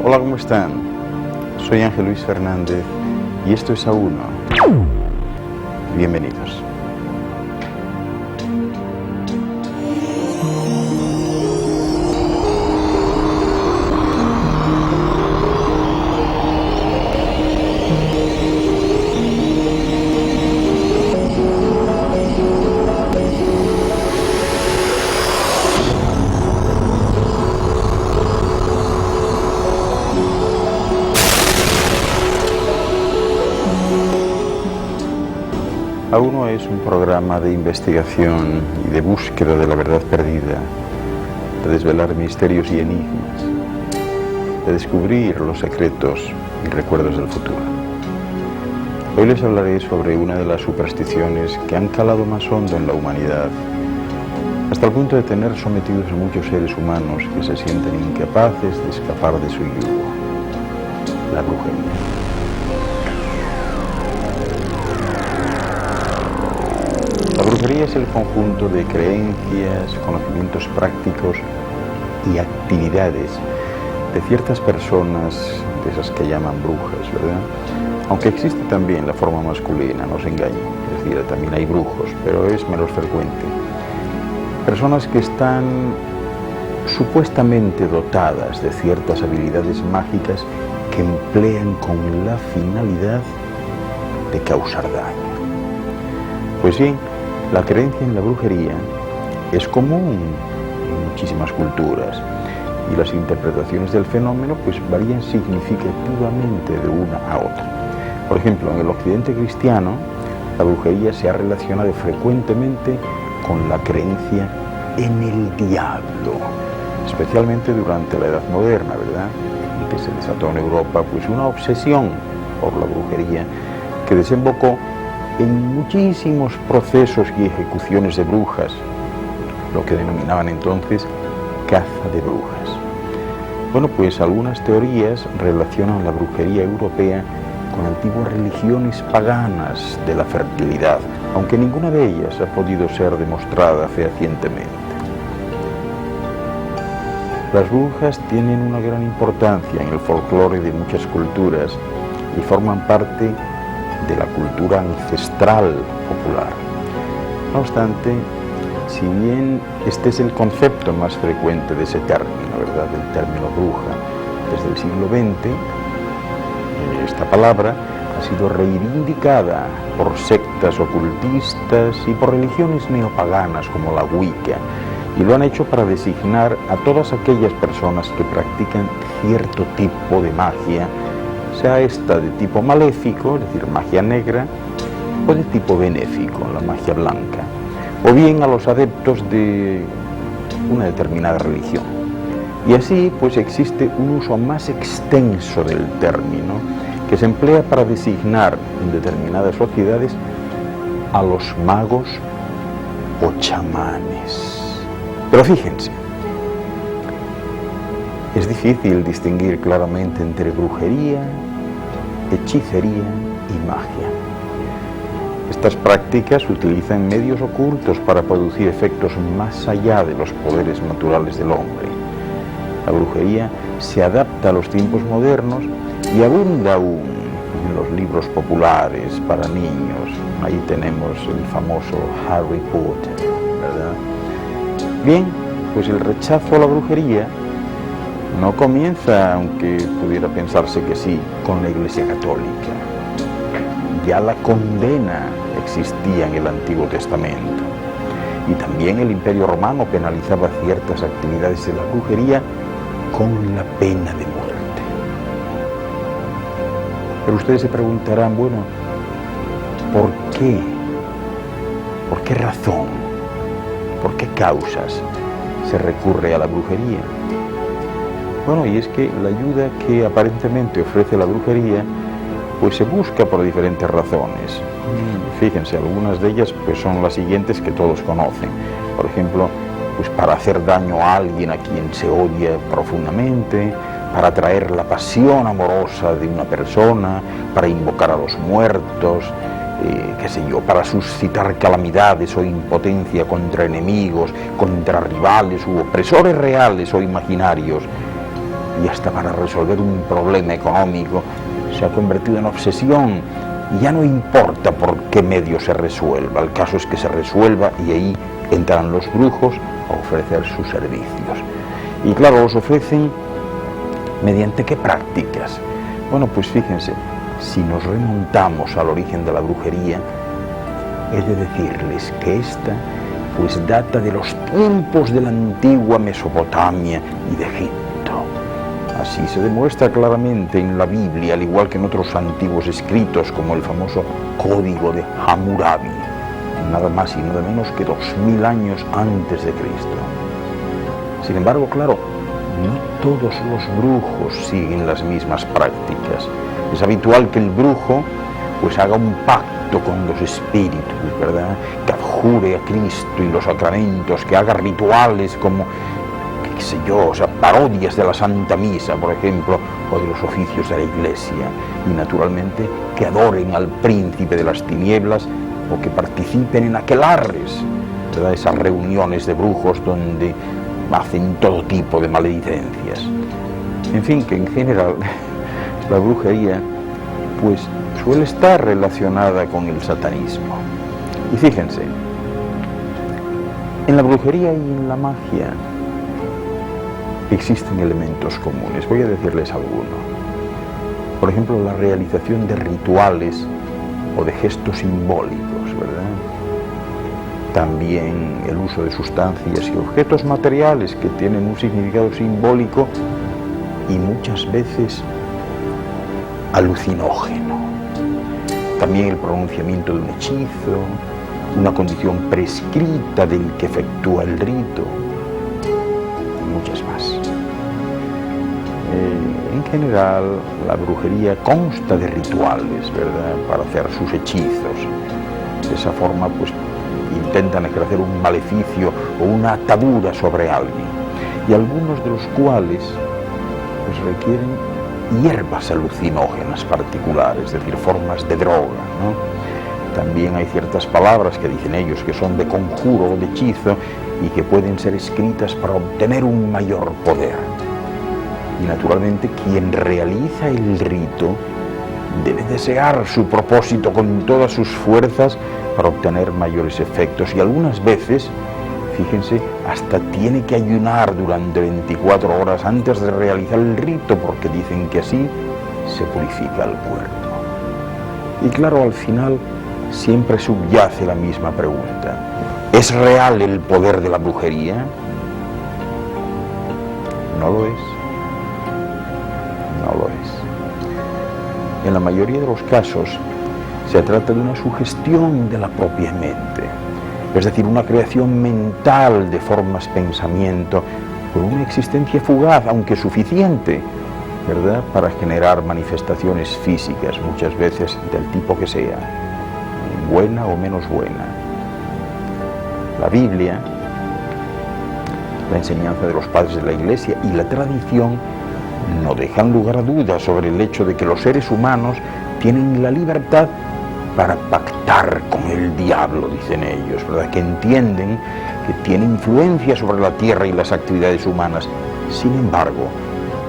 Hola, ¿cómo están? Soy Ángel Luis Fernández y esto es A1. Bienvenidos. A1 es un programa de investigación y de búsqueda de la verdad perdida, de desvelar misterios y enigmas, de descubrir los secretos y recuerdos del futuro. Hoy les hablaré sobre una de las supersticiones que han calado más hondo en la humanidad, hasta el punto de tener sometidos a muchos seres humanos que se sienten incapaces de escapar de su yugo: la brujería. La brujería es el conjunto de creencias, conocimientos prácticos y actividades de ciertas personas, de esas que llaman brujas, ¿verdad? Aunque existe también la forma masculina, no se engañen, es decir, también hay brujos, pero es menos frecuente. Personas que están supuestamente dotadas de ciertas habilidades mágicas que emplean con la finalidad de causar daño. Pues bien, la creencia en la brujería es común en muchísimas culturas y las interpretaciones del fenómeno pues varían significativamente de una a otra. Por ejemplo, en el occidente cristiano, la brujería se ha relacionado frecuentemente con la creencia en el diablo, especialmente durante la Edad Moderna, ¿verdad? Y que se desató en Europa pues una obsesión por la brujería que desembocó en muchísimos procesos y ejecuciones de brujas, lo que denominaban entonces caza de brujas. Bueno, pues algunas teorías relacionan la brujería europea con antiguas religiones paganas de la fertilidad, aunque ninguna de ellas ha podido ser demostrada fehacientemente. Las brujas tienen una gran importancia en el folclore de muchas culturas y forman parte de la cultura ancestral popular. No obstante, si bien este es el concepto más frecuente de ese término, ¿verdad?, del término bruja, desde el siglo XX, esta palabra ha sido reivindicada por sectas ocultistas y por religiones neopaganas como la Wicca, y lo han hecho para designar a todas aquellas personas que practican cierto tipo de magia, sea esta de tipo maléfico, es decir, magia negra, o de tipo benéfico, la magia blanca, o bien a los adeptos de una determinada religión. Y así, pues existe un uso más extenso del término, que se emplea para designar en determinadas sociedades a los magos o chamanes. Pero fíjense, es difícil distinguir claramente entre brujería, hechicería y magia. Estas prácticas utilizan medios ocultos para producir efectos más allá de los poderes naturales del hombre. La brujería se adapta a los tiempos modernos y abunda aún en los libros populares para niños. Ahí tenemos el famoso Harry Potter, ¿verdad? Bien, pues el rechazo a la brujería no comienza, aunque pudiera pensarse que sí, con la Iglesia Católica. Ya la condena existía en el Antiguo Testamento. Y también el Imperio Romano penalizaba ciertas actividades de la brujería con la pena de muerte. Pero ustedes se preguntarán, bueno, ¿por qué? ¿Por qué razón? ¿Por qué causas se recurre a la brujería? Bueno, y es que la ayuda que aparentemente ofrece la brujería pues se busca por diferentes razones. Fíjense, algunas de ellas pues son las siguientes que todos conocen. Por ejemplo, pues para hacer daño a alguien a quien se odia profundamente, para atraer la pasión amorosa de una persona, para invocar a los muertos, qué sé yo, para suscitar calamidades o impotencia contra enemigos, contra rivales u opresores reales o imaginarios. y hasta para resolver un problema económico se ha convertido en obsesión y ya no importa por qué medio se resuelva, el caso es que se resuelva y ahí entran los brujos a ofrecer sus servicios. Y claro, los ofrecen ¿mediante qué prácticas? Bueno, pues fíjense, si nos remontamos al origen de la brujería, he de decirles que esta pues data de los tiempos de la antigua Mesopotamia y de Egipto. Así se demuestra claramente en la Biblia, al igual que en otros antiguos escritos, como el famoso Código de Hammurabi, nada más y nada menos que 2000 años antes de Cristo. Sin embargo, claro, no todos los brujos siguen las mismas prácticas. Es habitual que el brujo pues haga un pacto con los espíritus, ¿verdad? Que adjure a Cristo y los sacramentos, que haga rituales como, qué sé yo, o sea, parodias de la Santa Misa, por ejemplo, o de los oficios de la Iglesia, y naturalmente que adoren al príncipe de las tinieblas o que participen en aquelarres, ¿verdad? Esas reuniones de brujos donde hacen todo tipo de maledicencias. En fin, que en general la brujería pues suele estar relacionada con el satanismo. Y fíjense, en la brujería y en la magia existen elementos comunes. Voy a decirles alguno. Por ejemplo, la realización de rituales o de gestos simbólicos, ¿verdad? También el uso de sustancias y objetos materiales que tienen un significado simbólico y muchas veces alucinógeno. También el pronunciamiento de un hechizo, una condición prescrita del que efectúa el rito, y muchas más. En general, la brujería consta de rituales, ¿verdad?, para hacer sus hechizos. De esa forma, pues, intentan ejercer un maleficio o una atadura sobre alguien, y algunos de los cuales pues requieren hierbas alucinógenas particulares, es decir, formas de droga, ¿no? También hay ciertas palabras que dicen ellos que son de conjuro o de hechizo y que pueden ser escritas para obtener un mayor poder. Y naturalmente quien realiza el rito debe desear su propósito con todas sus fuerzas para obtener mayores efectos, y algunas veces, fíjense, hasta tiene que ayunar durante 24 horas antes de realizar el rito, porque dicen que así se purifica el cuerpo. Y claro, al final siempre subyace la misma pregunta: ¿es real el poder de la brujería? No lo es. No lo es. En la mayoría de los casos se trata de una sugestión de la propia mente, es decir, una creación mental de formas pensamiento por una existencia fugaz, aunque suficiente, ¿verdad?, para generar manifestaciones físicas, muchas veces del tipo que sea, buena o menos buena. La Biblia, la enseñanza de los padres de la Iglesia y la tradición no dejan lugar a dudas sobre el hecho de que los seres humanos tienen la libertad para pactar con el diablo, dicen ellos, ¿verdad?, que entienden que tiene influencia sobre la tierra y las actividades humanas. Sin embargo,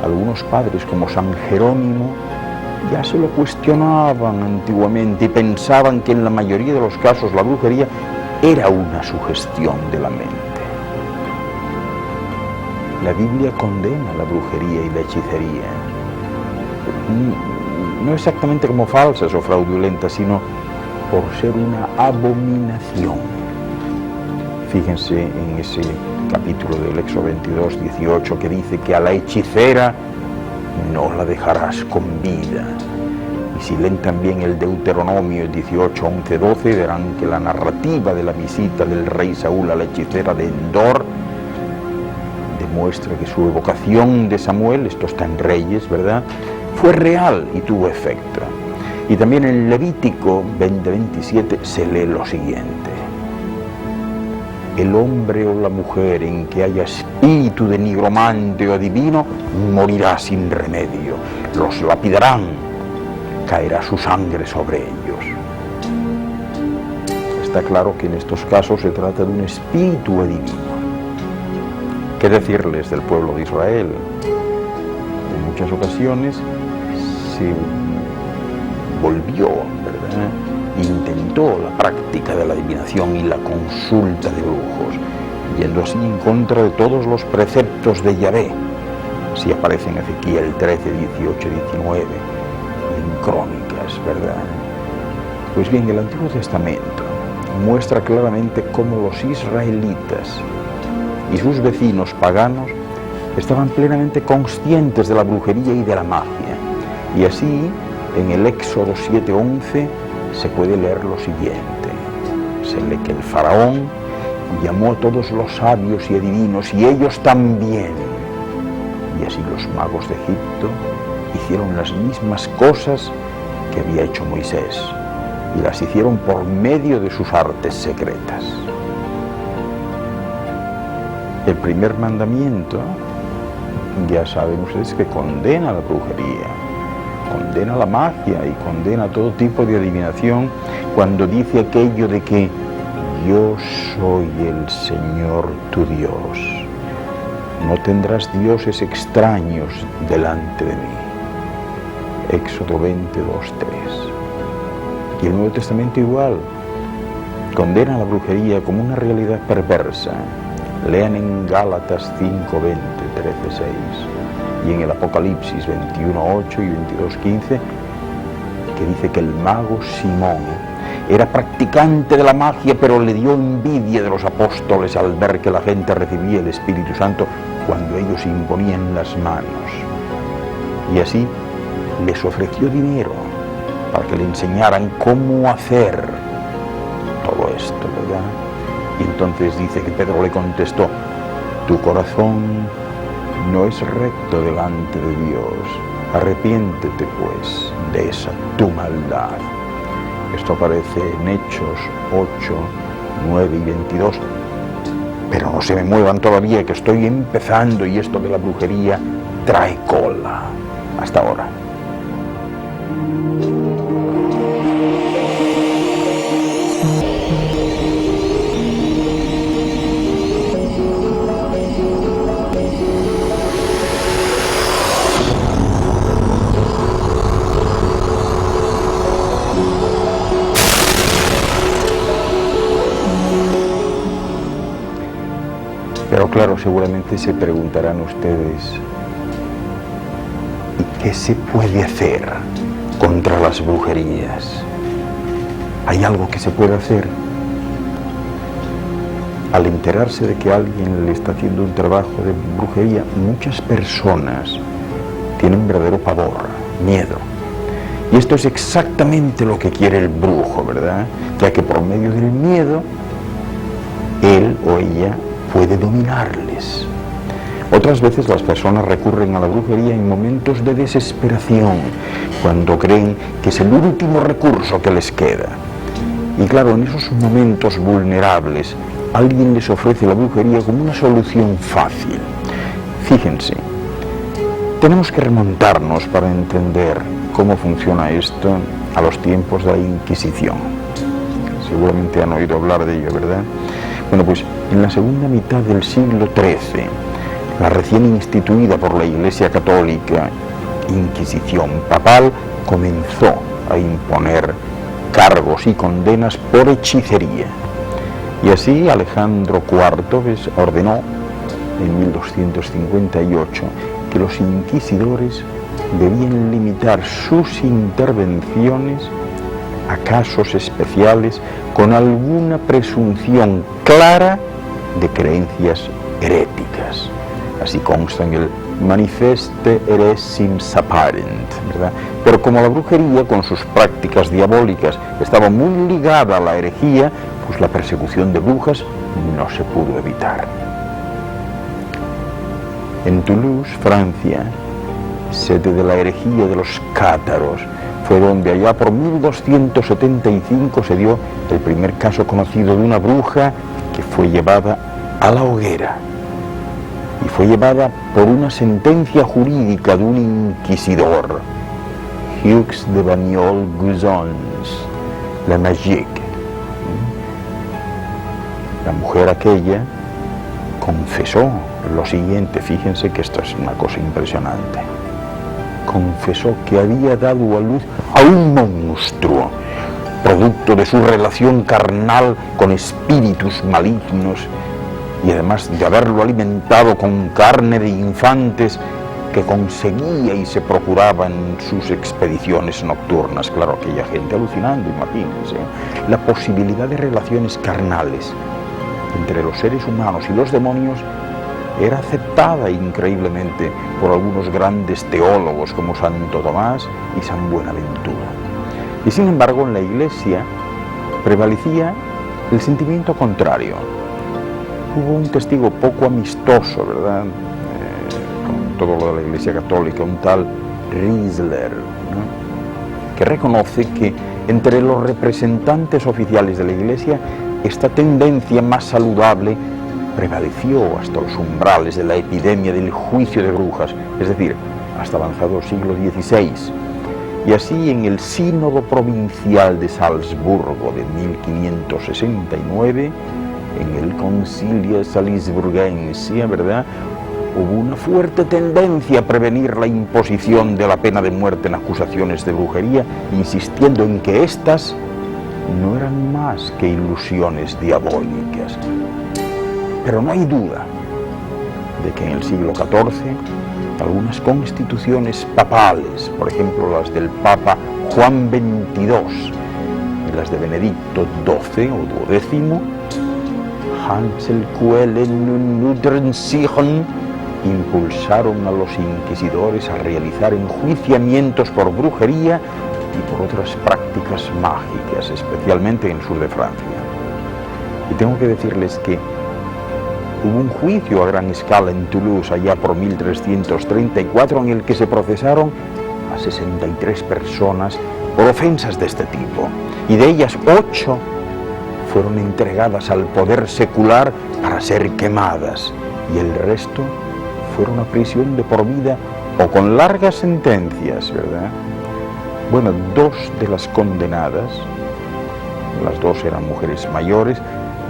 algunos padres como San Jerónimo ya se lo cuestionaban antiguamente y pensaban que en la mayoría de los casos la brujería era una sugestión de la mente. La Biblia condena la brujería y la hechicería, no exactamente como falsas o fraudulentas, sino por ser una abominación. Fíjense en ese capítulo del Éxodo 22, 18, que dice que a la hechicera no la dejarás con vida. Y si leen también el Deuteronomio 18, 11, 12, verán que la narrativa de la visita del rey Saúl a la hechicera de Endor demuestra que su evocación de Samuel, esto está en Reyes, ¿verdad?, fue real y tuvo efecto. Y también en Levítico 20:27 se lee lo siguiente: el hombre o la mujer en que haya espíritu de nigromante o adivino morirá sin remedio, los lapidarán, caerá su sangre sobre ellos. Está claro que en estos casos se trata de un espíritu adivino. ¿Qué decirles del pueblo de Israel? muchas ocasiones se volvió, ¿verdad? Intentó la práctica de la adivinación y la consulta de brujos, yendo así en contra de todos los preceptos de Yahvé. Si aparece en Ezequiel 13, 18, 19, en Crónicas, ¿verdad? Pues bien, el Antiguo Testamento muestra claramente cómo los israelitas y sus vecinos paganos estaban plenamente conscientes de la brujería y de la magia. Y así, en el Éxodo 7:11, se puede leer lo siguiente. Se lee que el faraón llamó a todos los sabios y adivinos, y ellos también. Y así los magos de Egipto hicieron las mismas cosas que había hecho Moisés, y las hicieron por medio de sus artes secretas. El primer mandamiento, ya saben ustedes que condena la brujería, condena la magia y condena todo tipo de adivinación cuando dice aquello de que yo soy el Señor tu Dios. No tendrás dioses extraños delante de mí. Éxodo 22:3. Y el Nuevo Testamento igual condena la brujería como una realidad perversa. Lean en Gálatas 5:20, 13:6 y en el Apocalipsis 21:8 y 22:15, que dice que el mago Simón era practicante de la magia, pero le dio envidia de los apóstoles al ver que la gente recibía el Espíritu Santo cuando ellos imponían las manos. Y así les ofreció dinero para que le enseñaran cómo hacer todo esto, ¿verdad? Y entonces dice que Pedro le contestó: tu corazón no es recto delante de Dios, arrepiéntete pues de esa tu maldad. Esto aparece en Hechos 8, 9 y 22. Pero no se me muevan todavía, que estoy empezando y esto de la brujería trae cola. Hasta ahora. Pero claro, seguramente se preguntarán ustedes, ¿y qué se puede hacer contra las brujerías? ¿Hay algo que se puede hacer? Al enterarse de que alguien le está haciendo un trabajo de brujería, muchas personas tienen verdadero pavor, miedo. Y esto es exactamente lo que quiere el brujo, ¿verdad? Ya que por medio del miedo, él o ella puede dominarles. Otras veces las personas recurren a la brujería en momentos de desesperación, cuando creen que es el último recurso que les queda. Y claro, en esos momentos vulnerables, alguien les ofrece la brujería como una solución fácil. Fíjense, tenemos que remontarnos para entender cómo funciona esto a los tiempos de la Inquisición. Seguramente han oído hablar de ello, ¿verdad? Bueno, pues en la segunda mitad del siglo XIII, la recién instituida por la Iglesia Católica Inquisición papal comenzó a imponer cargos y condenas por hechicería. Y así Alejandro IV ordenó en 1258 que los inquisidores debían limitar sus intervenciones a casos especiales con alguna presunción clara de creencias heréticas. Así consta en el Manifeste Heresim Sapparent, ¿verdad? Pero como la brujería, con sus prácticas diabólicas, estaba muy ligada a la herejía, pues la persecución de brujas no se pudo evitar. En Toulouse, Francia, sede de la herejía de los cátaros, fue donde allá por 1275 se dio el primer caso conocido de una bruja que fue llevada a la hoguera. Y fue llevada por una sentencia jurídica de un inquisidor, Hugues de Bagnols-Gueusons, la Magique. La mujer aquella confesó lo siguiente, fíjense que esto es una cosa impresionante. confesó que había dado a luz a un monstruo, producto de su relación carnal con espíritus malignos, y además de haberlo alimentado con carne de infantes que conseguía y se procuraba en sus expediciones nocturnas. Claro, aquella gente alucinando, imagínense, la posibilidad de relaciones carnales entre los seres humanos y los demonios era aceptada increíblemente por algunos grandes teólogos como Santo Tomás y San Buenaventura. Y sin embargo, en la Iglesia prevalecía el sentimiento contrario. Hubo un testigo poco amistoso, ¿verdad?, con todo lo de la Iglesia Católica, un tal Riesler, ¿no?, que reconoce que entre los representantes oficiales de la Iglesia esta tendencia más saludable prevaleció hasta los umbrales de la epidemia del juicio de brujas, es decir, hasta avanzado siglo XVI. Y así, en el Sínodo Provincial de Salzburgo de 1569, en el Concilio Salisburgense, ¿verdad?, hubo una fuerte tendencia a prevenir la imposición de la pena de muerte en acusaciones de brujería, insistiendo en que éstas no eran más que ilusiones diabólicas. Pero no hay duda de que en el siglo XIV algunas constituciones papales, por ejemplo las del Papa Juan XXII y las de Benedicto XII o XII, Hansel Quellen Nudrensichen, impulsaron a los inquisidores a realizar enjuiciamientos por brujería y por otras prácticas mágicas, especialmente en el sur de Francia. Y tengo que decirles que hubo un juicio a gran escala en Toulouse allá por 1334 en el que se procesaron a 63 personas por ofensas de este tipo, y de ellas 8 fueron entregadas al poder secular para ser quemadas, y el resto fueron a prisión de por vida o con largas sentencias, ¿verdad? Bueno, 2 de las condenadas, las 2 eran mujeres mayores,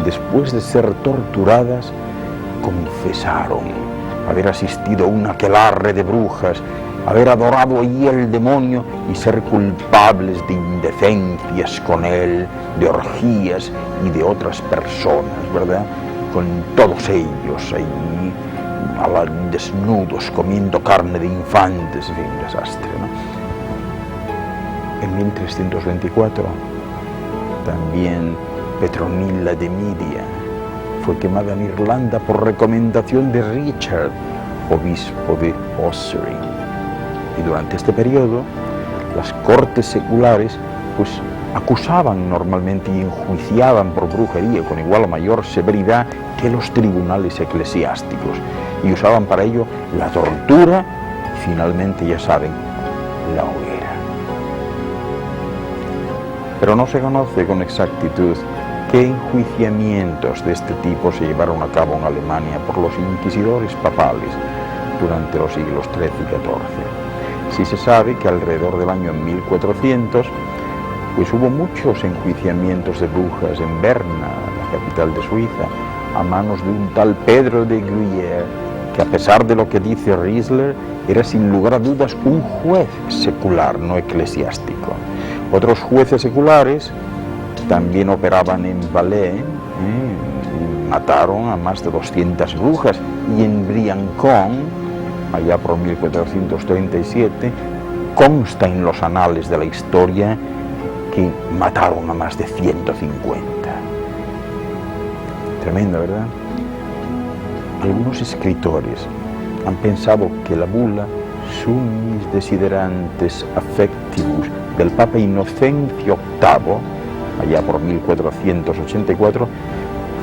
después de ser torturadas, confesaron haber asistido a un aquelarre de brujas, haber adorado allí al demonio y ser culpables de indecencias con él, de orgías y de otras personas, ¿verdad?, con todos ellos allí, desnudos, comiendo carne de infantes, en fin, un desastre, ¿no? En 1324, también Petronila de Midia fue quemada en Irlanda por recomendación de Richard, obispo de Ossory. Y durante este periodo, las cortes seculares pues acusaban normalmente y enjuiciaban por brujería con igual o mayor severidad que los tribunales eclesiásticos, y usaban para ello la tortura y finalmente, ya saben, la hoguera. Pero no se conoce con exactitud qué enjuiciamientos de este tipo se llevaron a cabo en Alemania por los inquisidores papales durante los siglos XIII y XIV. Sí se sabe que alrededor del año 1400 pues hubo muchos enjuiciamientos de brujas en Berna, la capital de Suiza, a manos de un tal Pedro de Gruyère, que a pesar de lo que dice Riesler, era sin lugar a dudas un juez secular, no eclesiástico. Otros jueces seculares también operaban en Valais, y mataron a más de 200 brujas, y en Briançon, allá por 1437, consta en los anales de la historia que mataron a más de 150. Tremendo, ¿verdad? Algunos escritores han pensado que la bula Summis Desiderantes Affectibus del Papa Inocencio VIII, allá por 1484,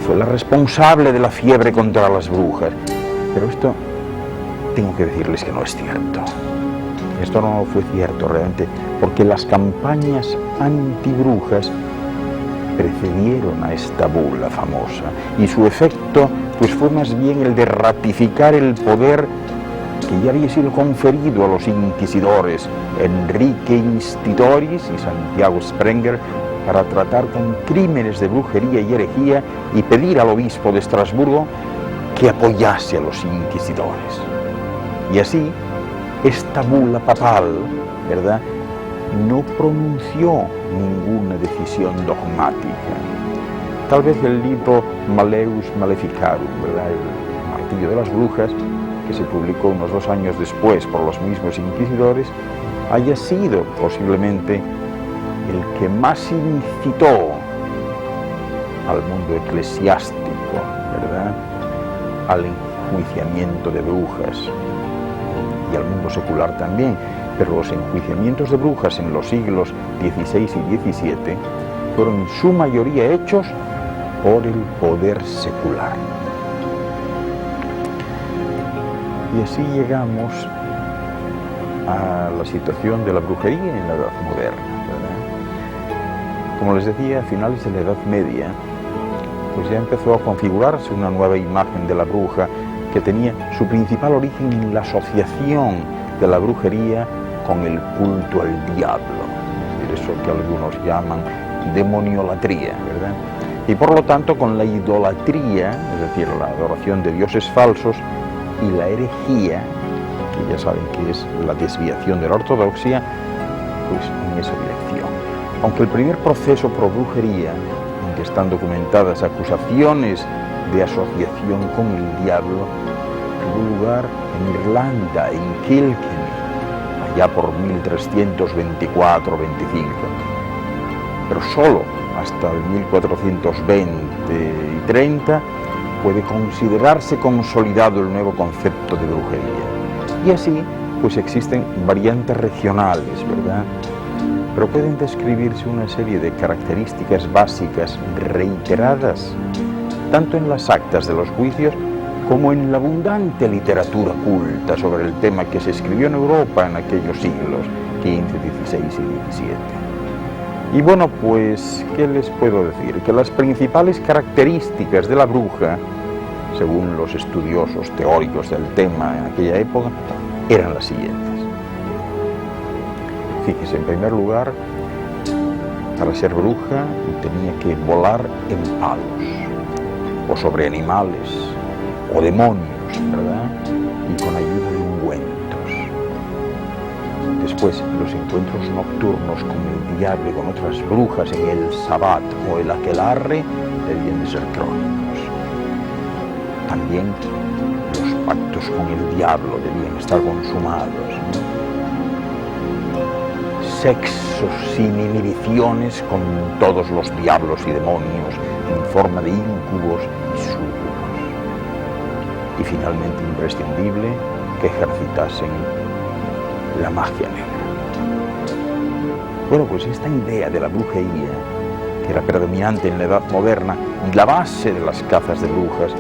fue la responsable de la fiebre contra las brujas. Pero esto, tengo que decirles que no es cierto. Esto no fue cierto realmente, porque las campañas antibrujas precedieron a esta bula famosa, y su efecto pues fue más bien el de ratificar el poder que ya había sido conferido a los inquisidores Enrique Institoris y Santiago Sprenger para tratar con crímenes de brujería y herejía, y pedir al obispo de Estrasburgo que apoyase a los inquisidores. Y así, esta bula papal, ¿verdad?, no pronunció ninguna decisión dogmática. Tal vez el libro Malleus Maleficarum, ¿verdad?, el martillo de las brujas, que se publicó unos 2 años después por los mismos inquisidores, haya sido posiblemente el que más incitó al mundo eclesiástico, ¿verdad?, al enjuiciamiento de brujas, y al mundo secular también, pero los enjuiciamientos de brujas en los siglos XVI y XVII fueron en su mayoría hechos por el poder secular. Y así llegamos a la situación de la brujería en la Edad Moderna, ¿verdad? Como les decía, a finales de la Edad Media, pues ya empezó a configurarse una nueva imagen de la bruja que tenía su principal origen en la asociación de la brujería con el culto al diablo, es decir, eso que algunos llaman demoniolatría, ¿verdad? Y por lo tanto con la idolatría, es decir, la adoración de dioses falsos, y la herejía, que ya saben que es la desviación de la ortodoxia, pues en esa dirección. Aunque el primer proceso pro brujería, en que están documentadas acusaciones de asociación con el diablo, tuvo lugar en Irlanda, en Kilkenny, allá por 1324-25, pero solo hasta el 1420 y 30 puede considerarse consolidado el nuevo concepto de brujería. Y así, pues existen variantes regionales, ¿verdad?, pero pueden describirse una serie de características básicas reiteradas, tanto en las actas de los juicios como en la abundante literatura culta sobre el tema que se escribió en Europa en aquellos siglos XV, XVI y XVII. Y bueno, pues, ¿qué les puedo decir? Que las principales características de la bruja, según los estudiosos teóricos del tema en aquella época, eran las siguientes. Fíjese, en primer lugar, para ser bruja tenía que volar en palos, o sobre animales, o demonios, ¿verdad?, y con ayuda de ungüentos. Después, los encuentros nocturnos con el diablo y con otras brujas en el sabbat o el aquelarre debían de ser crónicos. También los pactos con el diablo debían estar consumados, ¿no? Sexos sin inhibiciones con todos los diablos y demonios en forma de incubos y súcubos. Y finalmente, imprescindible, que ejercitasen la magia negra. Bueno, pues esta idea de la brujería, que era predominante en la Edad Moderna y la base de las cazas de brujas,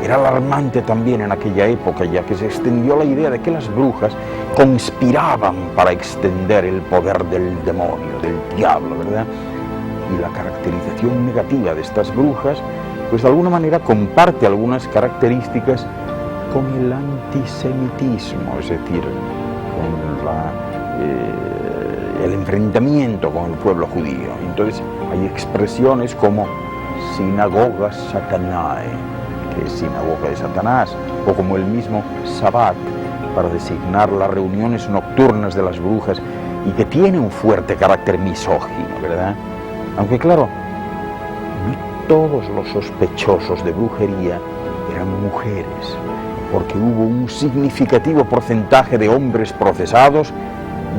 era alarmante también en aquella época, ya que se extendió la idea de que las brujas conspiraban para extender el poder del demonio, del diablo, ¿verdad? Y la caracterización negativa de estas brujas, pues de alguna manera comparte algunas características con el antisemitismo, es decir, con el enfrentamiento con el pueblo judío. Entonces hay expresiones como sinagoga satanae, que es sinagoga de Satanás, o como el mismo Sabbat, para designar las reuniones nocturnas de las brujas, y que tiene un fuerte carácter misógino, ¿verdad? Aunque claro, no todos los sospechosos de brujería eran mujeres, porque hubo un significativo porcentaje de hombres procesados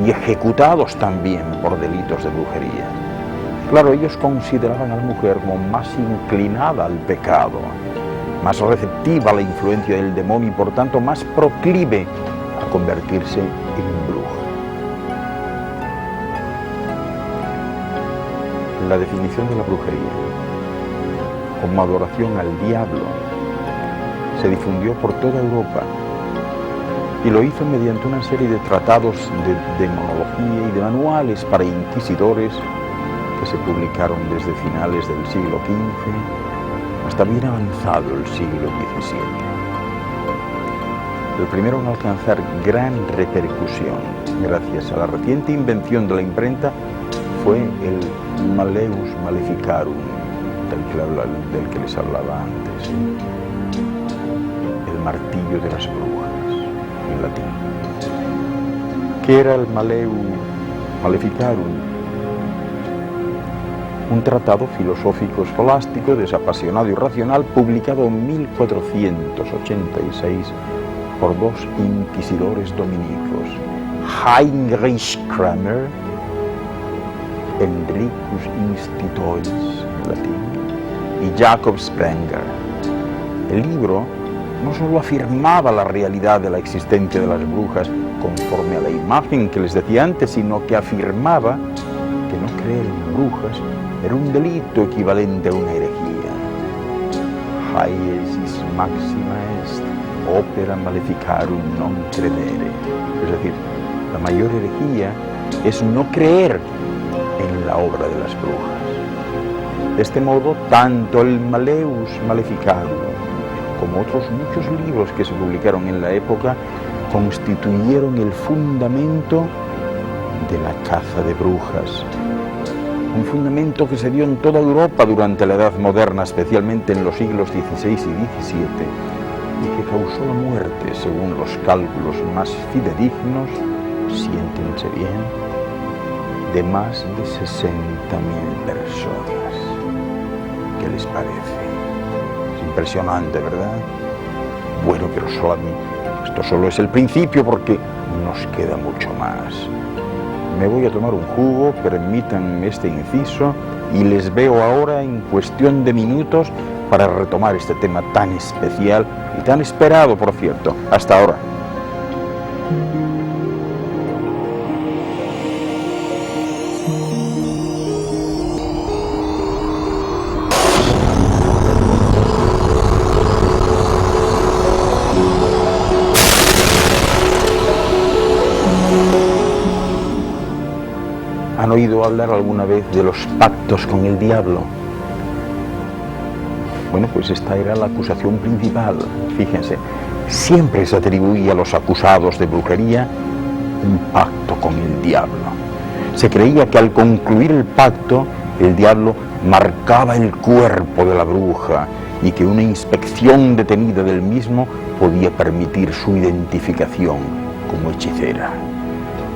y ejecutados también por delitos de brujería. Claro, ellos consideraban a la mujer como más inclinada al pecado, más receptiva a la influencia del demonio y por tanto más proclive a convertirse en bruja. La definición de la brujería como adoración al diablo se difundió por toda Europa y lo hizo mediante una serie de tratados de demonología y de manuales para inquisidores que se publicaron desde finales del siglo XV hasta bien avanzado el siglo XVII. El primero en alcanzar gran repercusión gracias a la reciente invención de la imprenta fue el Malleus Maleficarum, del que les hablaba antes, el martillo de las brujas. en latín. ¿Qué era el Maleficarum? Un tratado filosófico escolástico desapasionado y racional publicado en 1486 por dos inquisidores dominicos, Heinrich Kramer, Henricus Institutoris, en latín, y Jacob Sprenger. El libro no solo afirmaba la realidad de la existencia de las brujas conforme a la imagen que les decía antes, sino que afirmaba que no creer en brujas era un delito equivalente a una herejía. Haesis maxima est opera maleficarum non credere. Es decir, la mayor herejía es no creer en la obra de las brujas. De este modo, tanto el Malleus Maleficarum como otros muchos libros que se publicaron en la época constituyeron el fundamento de la caza de brujas. Un fundamento que se dio en toda Europa durante la Edad Moderna, especialmente en los siglos XVI y XVII, y que causó la muerte, según los cálculos más fidedignos, siéntense bien, de más de 60.000 personas. ¿Qué les parece? Es impresionante, ¿verdad? Bueno, pero esto solo es el principio, porque nos queda mucho más. Me voy a tomar un jugo, permítanme este inciso, y les veo ahora en cuestión de minutos para retomar este tema tan especial y tan esperado, por cierto. Hasta ahora. ¿Han oído hablar alguna vez de los pactos con el diablo? Bueno, pues esta era la acusación principal. Fíjense, siempre se atribuía a los acusados de brujería un pacto con el diablo. Se creía que al concluir el pacto, el diablo marcaba el cuerpo de la bruja y que una inspección detenida del mismo podía permitir su identificación como hechicera.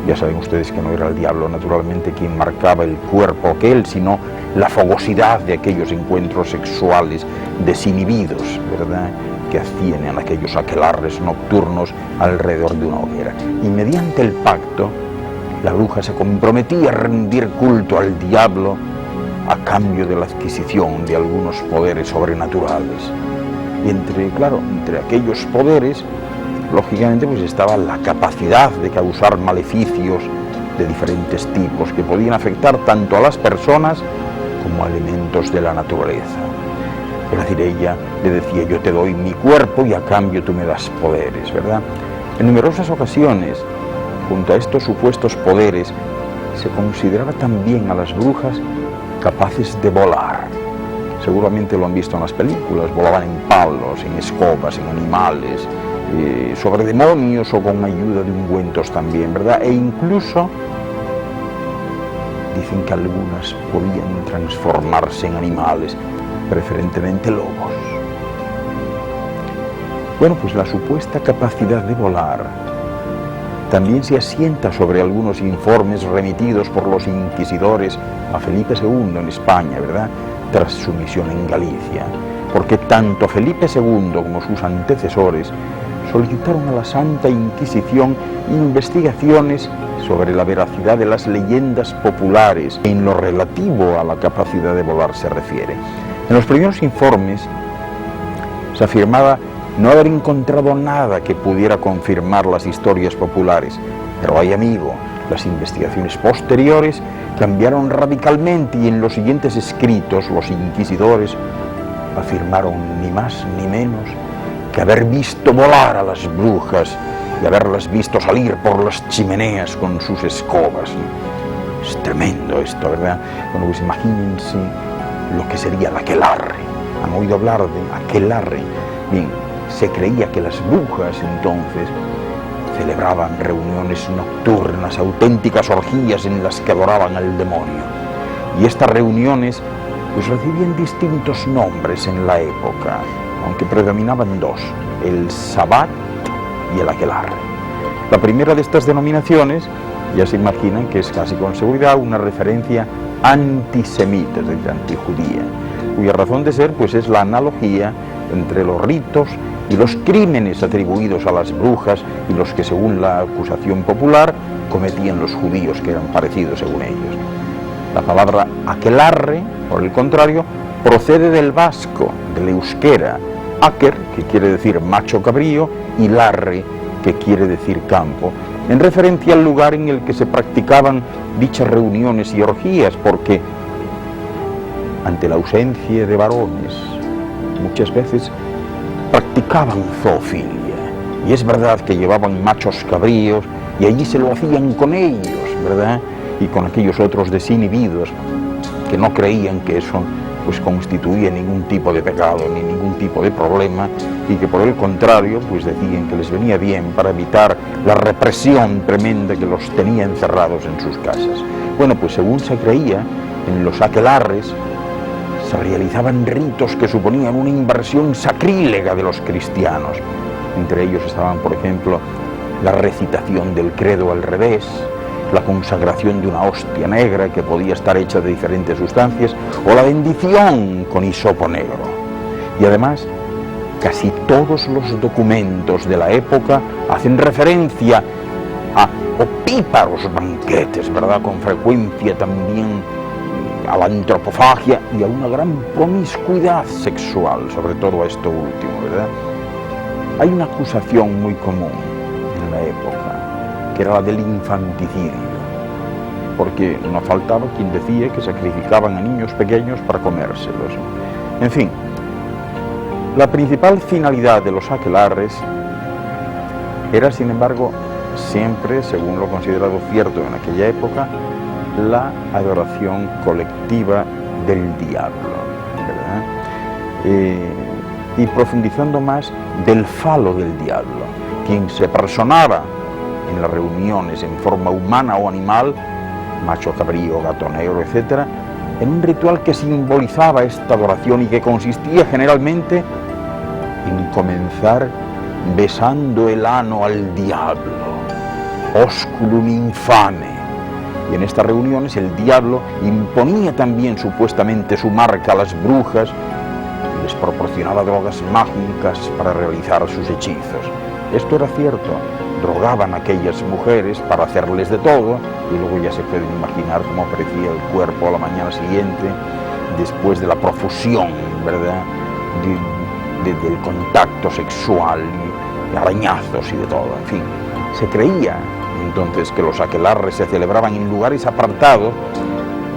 Ya saben ustedes que no era el diablo, naturalmente, quien marcaba el cuerpo aquel, sino la fogosidad de aquellos encuentros sexuales desinhibidos, ¿verdad?, que hacían en aquellos aquelarres nocturnos alrededor de una hoguera. Y mediante el pacto, la bruja se comprometía a rendir culto al diablo a cambio de la adquisición de algunos poderes sobrenaturales. Y entre aquellos poderes, lógicamente, pues estaba la capacidad de causar maleficios de diferentes tipos que podían afectar tanto a las personas como a elementos de la naturaleza. Es decir, ella le decía: yo te doy mi cuerpo y a cambio tú me das poderes, ¿verdad? En numerosas ocasiones, junto a estos supuestos poderes, se consideraba también a las brujas capaces de volar. Seguramente lo han visto en las películas, volaban en palos, en escobas, en animales, sobre demonios o con ayuda de ungüentos también, ¿verdad? E incluso dicen que algunas podían transformarse en animales, preferentemente lobos. Bueno, pues la supuesta capacidad de volar también se asienta sobre algunos informes remitidos por los inquisidores a Felipe II en España, ¿verdad?, tras su misión en Galicia, porque tanto Felipe II como sus antecesores solicitaron a la Santa Inquisición investigaciones sobre la veracidad de las leyendas populares en lo relativo a la capacidad de volar se refiere. En los primeros informes se afirmaba no haber encontrado nada que pudiera confirmar las historias populares, pero ay amigo, las investigaciones posteriores cambiaron radicalmente y en los siguientes escritos los inquisidores afirmaron ni más ni menos que haber visto volar a las brujas y haberlas visto salir por las chimeneas con sus escobas. Es tremendo esto, ¿verdad? Bueno, pues imagínense lo que sería el aquelarre. ¿Han oído hablar de aquelarre? Bien, se creía que las brujas entonces celebraban reuniones nocturnas, auténticas orgías en las que adoraban al demonio. Y estas reuniones pues recibían distintos nombres en la época, aunque predominaban dos: el sabbat y el aquelarre. La primera de estas denominaciones, ya se imaginan que es casi con seguridad una referencia antisemita, es decir, antijudía, cuya razón de ser pues es la analogía entre los ritos y los crímenes atribuidos a las brujas y los que, según la acusación popular, cometían los judíos, que eran parecidos según ellos. La palabra aquelarre, por el contrario, procede del vasco, del euskera, aker, que quiere decir macho cabrío, y larre, que quiere decir campo, en referencia al lugar en el que se practicaban dichas reuniones y orgías, porque ante la ausencia de varones, muchas veces practicaban zoofilia, y es verdad que llevaban machos cabríos y allí se lo hacían con ellos, ¿verdad? Y con aquellos otros desinhibidos que no creían que eso pues constituía ningún tipo de pecado ni ningún tipo de problema, y que por el contrario pues decían que les venía bien para evitar la represión tremenda que los tenía encerrados en sus casas. Bueno, pues según se creía, en los aquelarres se realizaban ritos que suponían una inversión sacrílega de los cristianos. Entre ellos estaban, por ejemplo, la recitación del credo al revés, la consagración de una hostia negra que podía estar hecha de diferentes sustancias, o la bendición con hisopo negro. Y además, casi todos los documentos de la época hacen referencia a opíparos banquetes, ¿verdad? Con frecuencia también a la antropofagia y a una gran promiscuidad sexual, sobre todo a esto último, ¿verdad? Hay una acusación muy común en la época, que era la del infanticidio, porque no faltaba quien decía que sacrificaban a niños pequeños para comérselos. En fin, la principal finalidad de los aquelarres era, sin embargo, siempre, según lo considerado cierto en aquella época, la adoración colectiva del diablo, ¿verdad? Y profundizando más, del falo del diablo, quien se personaba en las reuniones en forma humana o animal, macho cabrío, gato negro, etc., en un ritual que simbolizaba esta adoración y que consistía generalmente en comenzar besando el ano al diablo, osculum infame. Y en estas reuniones el diablo imponía también supuestamente su marca a las brujas y les proporcionaba drogas mágicas para realizar sus hechizos. Esto era cierto, drogaban a aquellas mujeres para hacerles de todo, y luego ya se pueden imaginar cómo aparecía el cuerpo a la mañana siguiente, después de la profusión, ¿verdad?, del contacto sexual, y arañazos y de todo, en fin. Se creía entonces que los aquelarres se celebraban en lugares apartados,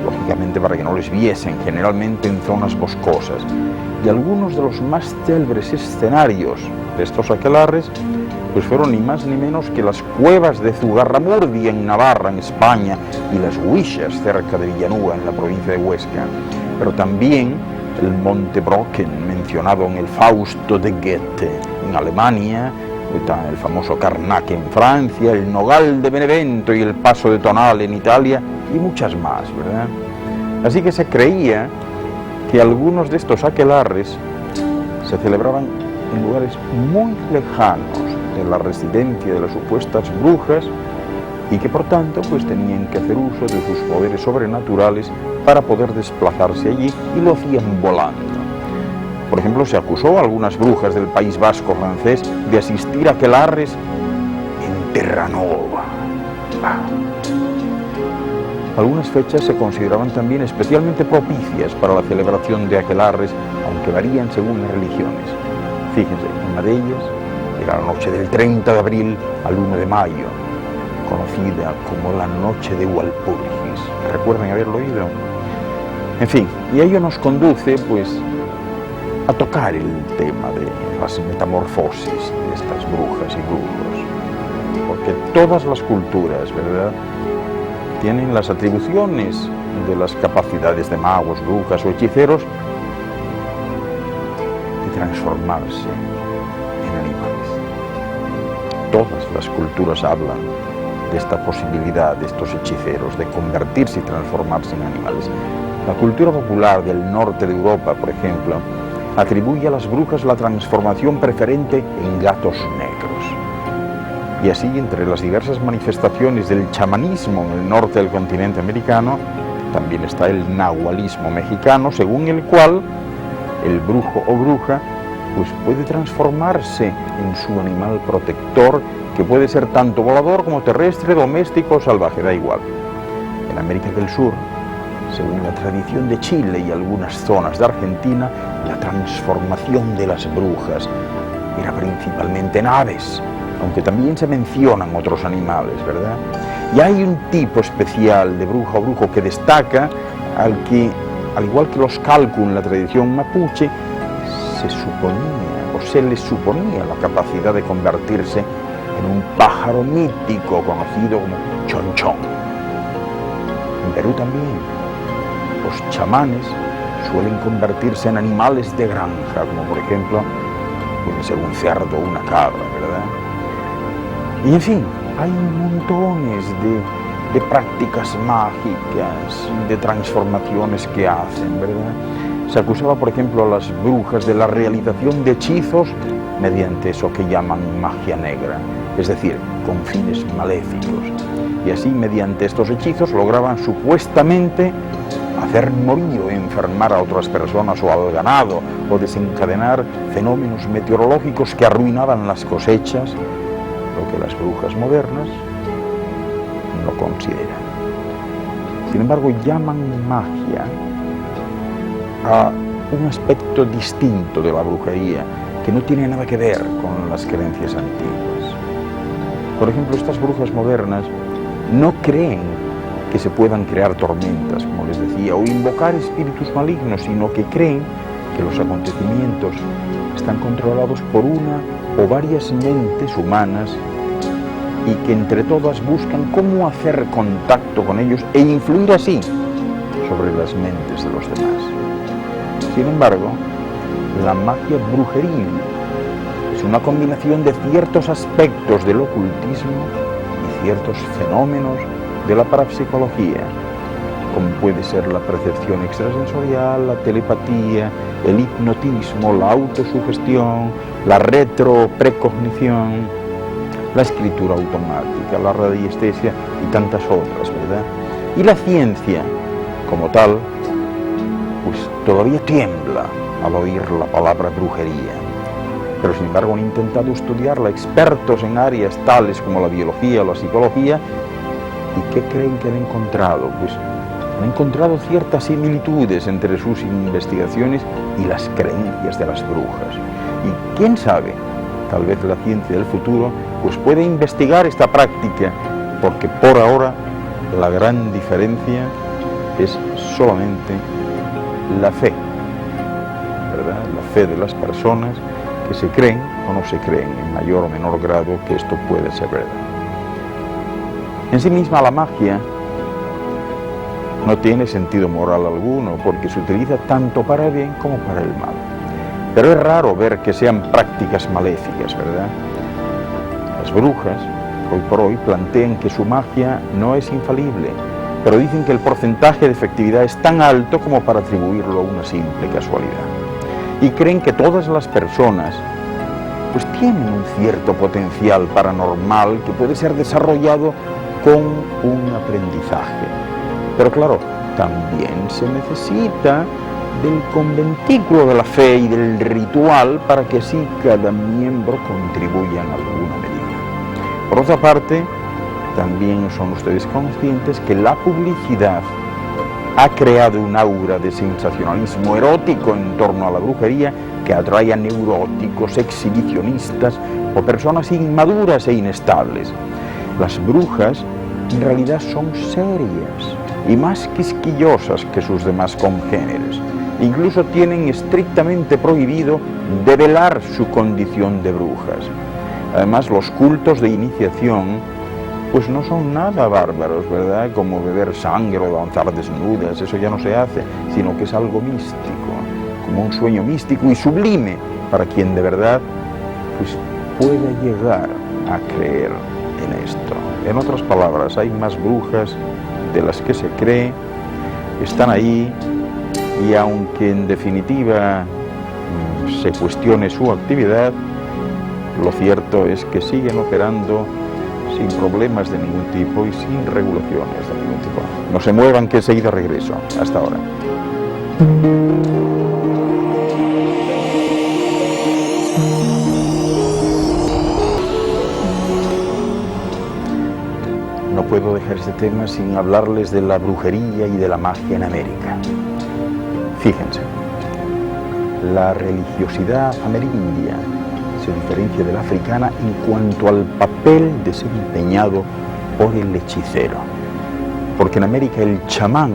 lógicamente para que no les viesen, generalmente en zonas boscosas, y algunos de los más célebres escenarios de estos aquelarres pues fueron ni más ni menos que las cuevas de Zugarramurdi en Navarra, en España, y las Huixas cerca de Villanueva, en la provincia de Huesca, pero también el Monte Brocken, mencionado en el Fausto de Goethe, en Alemania, el famoso Karnak en Francia, el Nogal de Benevento y el Paso de Tonale en Italia, y muchas más, ¿verdad? Así que se creía que algunos de estos aquelarres se celebraban en lugares muy lejanos de la residencia de las supuestas brujas, y que por tanto pues tenían que hacer uso de sus poderes sobrenaturales para poder desplazarse allí, y lo hacían volando. Por ejemplo, se acusó a algunas brujas del País Vasco francés de asistir a aquelarres en Terranova. Algunas fechas se consideraban también especialmente propicias para la celebración de aquelarres, aunque varían según las religiones. Fíjense, una de ellas era la noche del 30 de abril al 1 de mayo, conocida como la noche de Walpurgis. ¿Recuerdan haberlo oído? En fin, y ello nos conduce, pues, a tocar el tema de las metamorfosis de estas brujas y brujos, porque todas las culturas, ¿verdad?, tienen las atribuciones de las capacidades de magos, brujas o hechiceros de transformarse en animales. Todas las culturas hablan de esta posibilidad de estos hechiceros de convertirse y transformarse en animales. La cultura popular del norte de Europa, por ejemplo, atribuye a las brujas la transformación preferente en gatos negros. Y así, entre las diversas manifestaciones del chamanismo en el norte del continente americano, también está el nahualismo mexicano, según el cual el brujo o bruja pues puede transformarse en su animal protector, que puede ser tanto volador como terrestre, doméstico o salvaje, da igual. En América del Sur, según la tradición de Chile y algunas zonas de Argentina, la transformación de las brujas era principalmente en aves, aunque también se mencionan otros animales, ¿verdad? Y hay un tipo especial de bruja o brujo que destaca, al que, al igual que los calcu en la tradición mapuche, se suponía o se le suponía la capacidad de convertirse en un pájaro mítico conocido como chonchón. En Perú también, los chamanes suelen convertirse en animales de granja, como por ejemplo puede ser un cerdo o una cabra, ¿verdad? Y en fin, hay montones de prácticas mágicas, de transformaciones que hacen, ¿verdad? Se acusaba, por ejemplo, a las brujas de la realización de hechizos mediante eso que llaman magia negra, es decir, con fines maléficos. Y así, mediante estos hechizos, lograban supuestamente hacer morir o enfermar a otras personas o al ganado, o desencadenar fenómenos meteorológicos que arruinaban las cosechas, lo que las brujas modernas no consideran. Sin embargo, llaman magia a un aspecto distinto de la brujería, que no tiene nada que ver con las creencias antiguas. Por ejemplo, estas brujas modernas no creen que se puedan crear tormentas, como les decía, o invocar espíritus malignos, sino que creen que los acontecimientos están controlados por una o varias mentes humanas y que entre todas buscan cómo hacer contacto con ellos e influir así sobre las mentes de los demás. Sin embargo, la magia brujeril es una combinación de ciertos aspectos del ocultismo y ciertos fenómenos de la parapsicología, como puede ser la percepción extrasensorial, la telepatía, el hipnotismo, la autosugestión, la retroprecognición, la escritura automática, la radiestesia y tantas otras, ¿verdad? Y la ciencia, como tal, pues todavía tiembla al oír la palabra brujería. Pero sin embargo han intentado estudiarla expertos en áreas tales como la biología o la psicología. ¿Y qué creen que han encontrado? Pues han encontrado ciertas similitudes entre sus investigaciones y las creencias de las brujas. Y quién sabe, tal vez la ciencia del futuro pues puede investigar esta práctica, porque por ahora la gran diferencia es solamente la fe, ¿verdad? La fe de las personas que se creen o no se creen en mayor o menor grado que esto puede ser verdad. En sí misma la magia no tiene sentido moral alguno, porque se utiliza tanto para el bien como para el mal. Pero es raro ver que sean prácticas maléficas, ¿verdad? Las brujas, hoy por hoy, plantean que su magia no es infalible, pero dicen que el porcentaje de efectividad es tan alto como para atribuirlo a una simple casualidad. Y creen que todas las personas pues tienen un cierto potencial paranormal que puede ser desarrollado con un aprendizaje. Pero claro, también se necesita del conventículo de la fe y del ritual para que así cada miembro contribuya en alguna medida. Por otra parte, también son ustedes conscientes que la publicidad ha creado un aura de sensacionalismo erótico en torno a la brujería que atrae a neuróticos, exhibicionistas o personas inmaduras e inestables. Las brujas en realidad son serias y más quisquillosas que sus demás congéneres. Incluso tienen estrictamente prohibido develar su condición de brujas. Además, los cultos de iniciación pues no son nada bárbaros, ¿verdad? Como beber sangre o danzar desnudas, eso ya no se hace, sino que es algo místico, como un sueño místico y sublime para quien de verdad pues pueda llegar a creer en esto. En otras palabras, hay más brujas de las que se cree, están ahí, y aunque en definitiva se cuestione su actividad, lo cierto es que siguen operando sin problemas de ningún tipo y sin regulaciones de ningún tipo. No se muevan, que enseguida regreso. Hasta ahora. No puedo dejar este tema sin hablarles de la brujería y de la magia en América. Fíjense, la religiosidad amerindia se diferencia de la africana en cuanto al papel desempeñado por el hechicero. Porque en América el chamán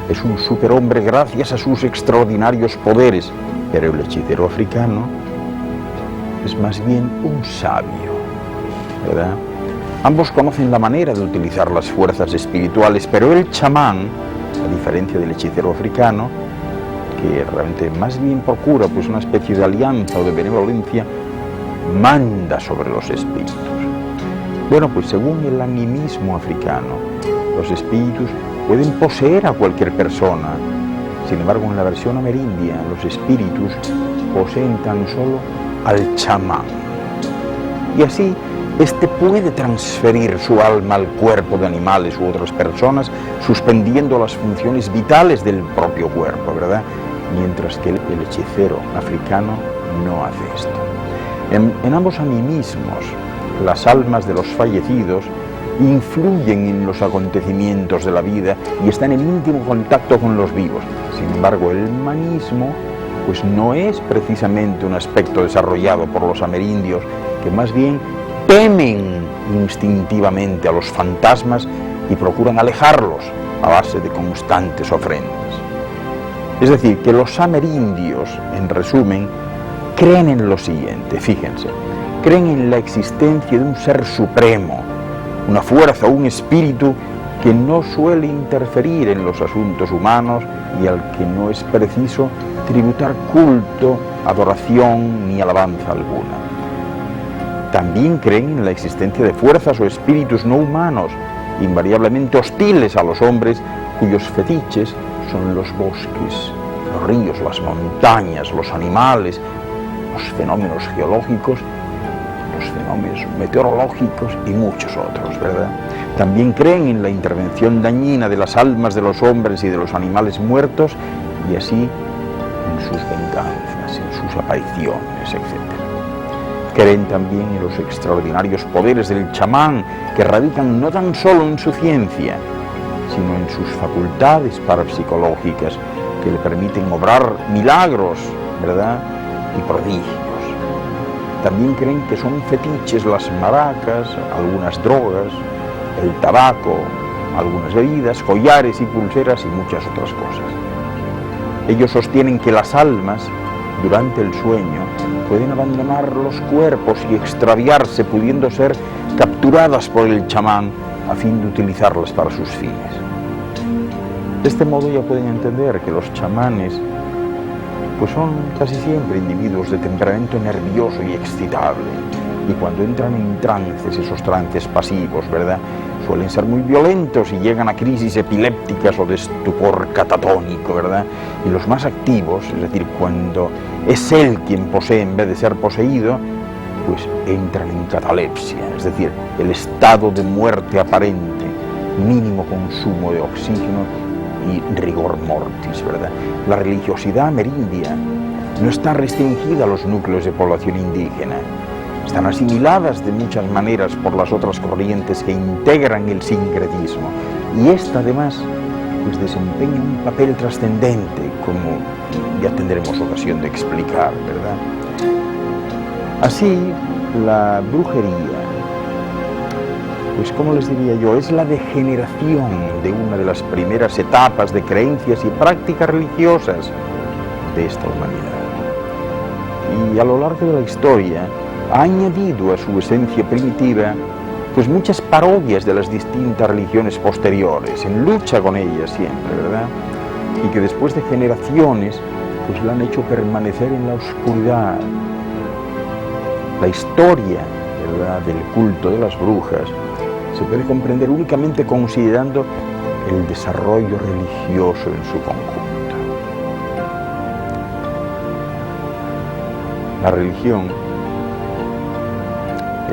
es un superhombre gracias a sus extraordinarios poderes, pero el hechicero africano es más bien un sabio, ¿verdad? Ambos conocen la manera de utilizar las fuerzas espirituales, pero el chamán, a diferencia del hechicero africano, que realmente más bien procura pues una especie de alianza o de benevolencia, manda sobre los espíritus. Bueno, pues según el animismo africano, los espíritus pueden poseer a cualquier persona. Sin embargo, en la versión amerindia, los espíritus poseen tan solo al chamán. Y así, este puede transferir su alma al cuerpo de animales u otras personas, suspendiendo las funciones vitales del propio cuerpo, ¿verdad? Mientras que el hechicero africano no hace esto. En ambos animismos, las almas de los fallecidos influyen en los acontecimientos de la vida y están en íntimo contacto con los vivos. Sin embargo, el manismo pues no es precisamente un aspecto desarrollado por los amerindios, que más bien temen instintivamente a los fantasmas y procuran alejarlos a base de constantes ofrendas. Es decir, que los amerindios, en resumen, creen en lo siguiente, fíjense, creen en la existencia de un ser supremo, una fuerza, un espíritu que no suele interferir en los asuntos humanos y al que no es preciso tributar culto, adoración ni alabanza alguna. También creen en la existencia de fuerzas o espíritus no humanos, invariablemente hostiles a los hombres, cuyos fetiches son los bosques, los ríos, las montañas, los animales, los fenómenos geológicos, los fenómenos meteorológicos y muchos otros, ¿verdad? También creen en la intervención dañina de las almas de los hombres y de los animales muertos, y así en sus venganzas, en sus apariciones, etc. Creen también en los extraordinarios poderes del chamán, que radican no tan solo en su ciencia, sino en sus facultades parapsicológicas, que le permiten obrar milagros, ¿verdad?, y prodigios. También creen que son fetiches las maracas, algunas drogas, el tabaco, algunas bebidas, collares y pulseras y muchas otras cosas. Ellos sostienen que las almas, durante el sueño, pueden abandonar los cuerpos y extraviarse, pudiendo ser capturadas por el chamán a fin de utilizarlas para sus fines. De este modo ya pueden entender que los chamanes pues son casi siempre individuos de temperamento nervioso y excitable, y cuando entran en trances, esos trances pasivos, ¿verdad?, suelen ser muy violentos y llegan a crisis epilépticas o de estupor catatónico, ¿verdad? Y los más activos, es decir, cuando es él quien posee en vez de ser poseído, pues entran en catalepsia, es decir, el estado de muerte aparente, mínimo consumo de oxígeno y rigor mortis, ¿verdad? La religiosidad amerindia no está restringida a los núcleos de población indígena. Están asimiladas de muchas maneras por las otras corrientes que integran el sincretismo. Y esta, además, pues desempeña un papel trascendente, como ya tendremos ocasión de explicar, ¿verdad? Así, la brujería, pues como les diría yo, es la degeneración de una de las primeras etapas de creencias y prácticas religiosas de esta humanidad. Y a lo largo de la historia ha añadido a su esencia primitiva pues muchas parodias de las distintas religiones posteriores, en lucha con ellas siempre, ¿verdad? Y que después de generaciones pues la han hecho permanecer en la oscuridad. La historia, ¿verdad?, del culto de las brujas se puede comprender únicamente considerando el desarrollo religioso en su conjunto. La religión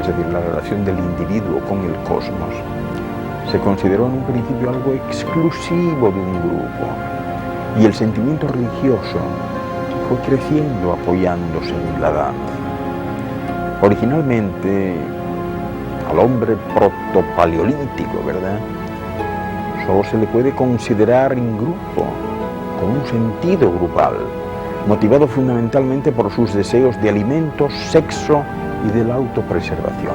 es decir, la relación del individuo con el cosmos, se consideró en un principio algo exclusivo de un grupo, y el sentimiento religioso fue creciendo apoyándose en la danza. Originalmente, al hombre protopaleolítico, ¿verdad?, solo se le puede considerar en grupo, con un sentido grupal, motivado fundamentalmente por sus deseos de alimento, sexo y de la autopreservación,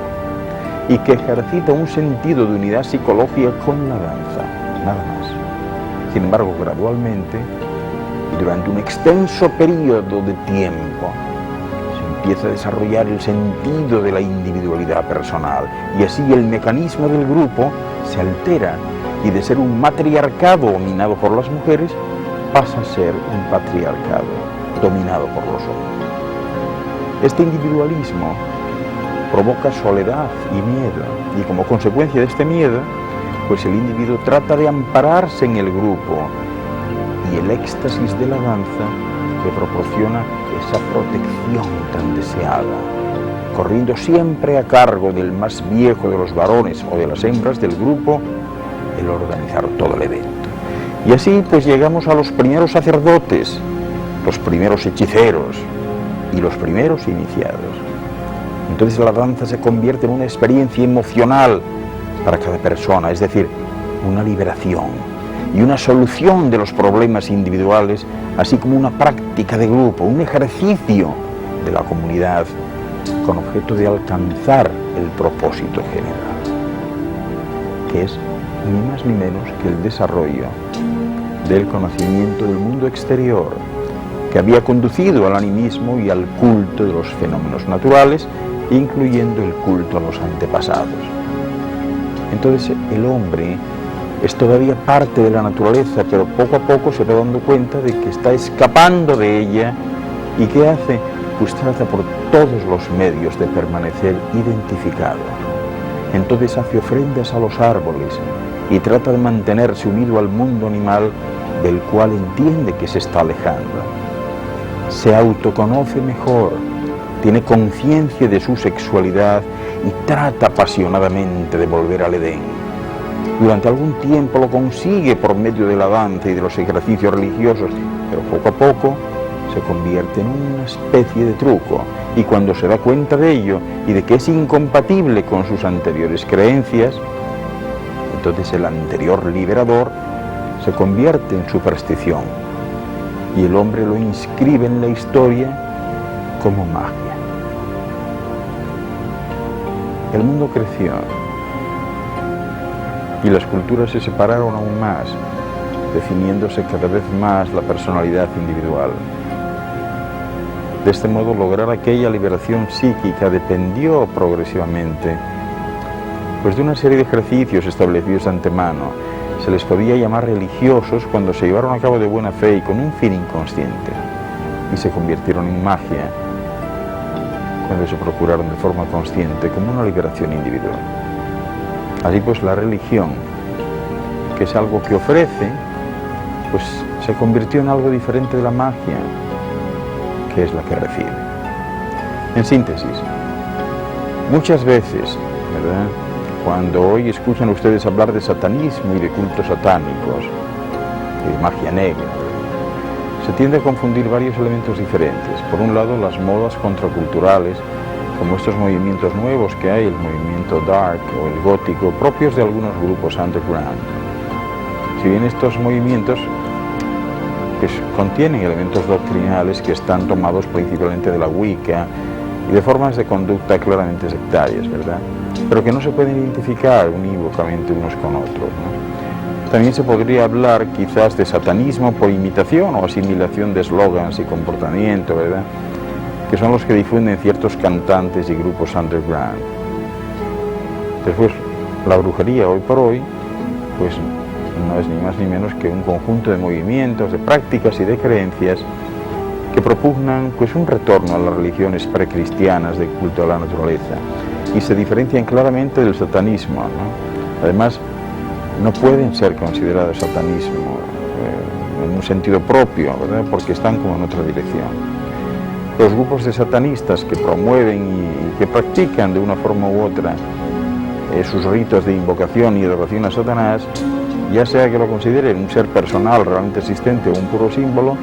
y que ejercita un sentido de unidad psicológica con la danza, nada más. Sin embargo, gradualmente, y durante un extenso periodo de tiempo, se empieza a desarrollar el sentido de la individualidad personal, y así el mecanismo del grupo se altera, y de ser un matriarcado dominado por las mujeres, pasa a ser un patriarcado dominado por los hombres. Este individualismo provoca soledad y miedo, y como consecuencia de este miedo, pues el individuo trata de ampararse en el grupo, y el éxtasis de la danza le proporciona esa protección tan deseada, corriendo siempre a cargo del más viejo de los varones o de las hembras del grupo el organizar todo el evento. Y así pues llegamos a los primeros sacerdotes, los primeros hechiceros y los primeros iniciados. Entonces la danza se convierte en una experiencia emocional para cada persona, es decir, una liberación y una solución de los problemas individuales, así como una práctica de grupo, un ejercicio de la comunidad con objeto de alcanzar el propósito general, que es ni más ni menos que el desarrollo del conocimiento del mundo exterior, que había conducido al animismo y al culto de los fenómenos naturales, incluyendo el culto a los antepasados. Entonces el hombre es todavía parte de la naturaleza, pero poco a poco se va dando cuenta de que está escapando de ella, y ¿qué hace? Pues trata por todos los medios de permanecer identificado. Entonces hace ofrendas a los árboles y trata de mantenerse unido al mundo animal, del cual entiende que se está alejando. Se autoconoce mejor, tiene conciencia de su sexualidad y trata apasionadamente de volver al Edén. Durante algún tiempo lo consigue por medio de la danza y de los ejercicios religiosos, pero poco a poco se convierte en una especie de truco, y cuando se da cuenta de ello y de que es incompatible con sus anteriores creencias, entonces el anterior liberador se convierte en superstición, y el hombre lo inscribe en la historia como magia. El mundo creció y las culturas se separaron aún más, definiéndose cada vez más la personalidad individual. De este modo, lograr aquella liberación psíquica dependió progresivamente pues de una serie de ejercicios establecidos de antemano. Se les podía llamar religiosos cuando se llevaron a cabo de buena fe y con un fin inconsciente, y se convirtieron en magia cuando se procuraron de forma consciente como una liberación individual. Así pues, la religión, que es algo que ofrece, pues se convirtió en algo diferente de la magia, que es la que recibe. En síntesis, muchas veces, ¿verdad?, cuando hoy escuchan ustedes hablar de satanismo y de cultos satánicos, de magia negra, se tiende a confundir varios elementos diferentes. Por un lado, las modas contraculturales, como estos movimientos nuevos que hay, el movimiento dark o el gótico, propios de algunos grupos underground. Si bien estos movimientos pues contienen elementos doctrinales que están tomados principalmente de la Wicca y de formas de conducta claramente sectarias, ¿verdad?, pero que no se pueden identificar unívocamente unos con otros, ¿no? También se podría hablar quizás de satanismo por imitación o asimilación de eslogans y comportamiento, ¿verdad?, que son los que difunden ciertos cantantes y grupos underground. Después, la brujería hoy por hoy, pues no es ni más ni menos que un conjunto de movimientos, de prácticas y de creencias que propugnan pues un retorno a las religiones precristianas de culto a la naturaleza, y se diferencian claramente del satanismo, ¿no? Además, no pueden ser considerados satanismo en un sentido propio, ¿verdad?, porque están como en otra dirección. los grupos de satanistas que promueven y que practican de una forma u otra sus ritos de invocación y adoración a Satanás, ya sea que lo consideren un ser personal realmente existente o un puro símbolo,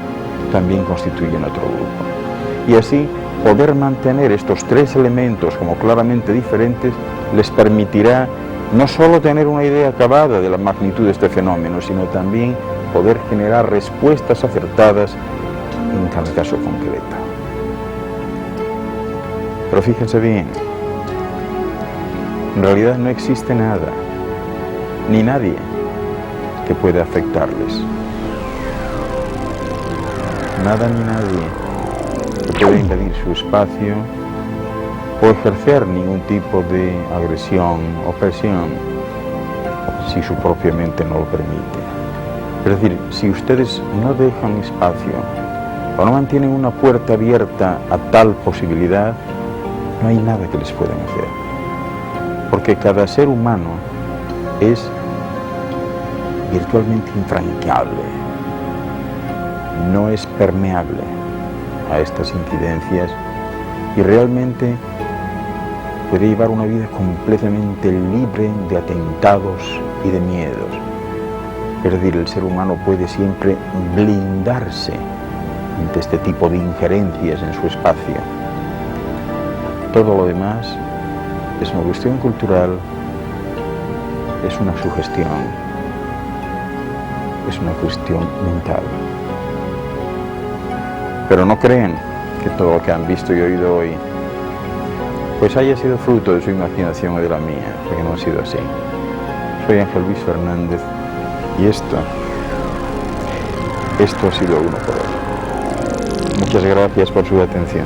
también constituyen otro grupo. Y así, poder mantener estos tres elementos como claramente diferentes les permitirá no solo tener una idea acabada de la magnitud de este fenómeno, sino también poder generar respuestas acertadas en cada caso concreto. Pero fíjense bien, en realidad no existe nada, ni nadie que pueda afectarles. Nada ni nadie que pueda invadir su espacio o ejercer ningún tipo de agresión o presión si su propia mente no lo permite. Es decir, si ustedes no dejan espacio o no mantienen una puerta abierta a tal posibilidad, no hay nada que les puedan hacer. Porque cada ser humano es virtualmente infranqueable, no es permeable a estas incidencias y realmente puede llevar una vida completamente libre de atentados y de miedos. Es decir, el ser humano puede siempre blindarse ante este tipo de injerencias en su espacio. Todo lo demás es una cuestión cultural, es una sugestión, es una cuestión mental. Pero no crean que todo lo que han visto y oído hoy pues haya sido fruto de su imaginación o de la mía, porque no ha sido así. Soy Ángel Luis Fernández y esto ha sido uno por hoy. Muchas gracias por su atención.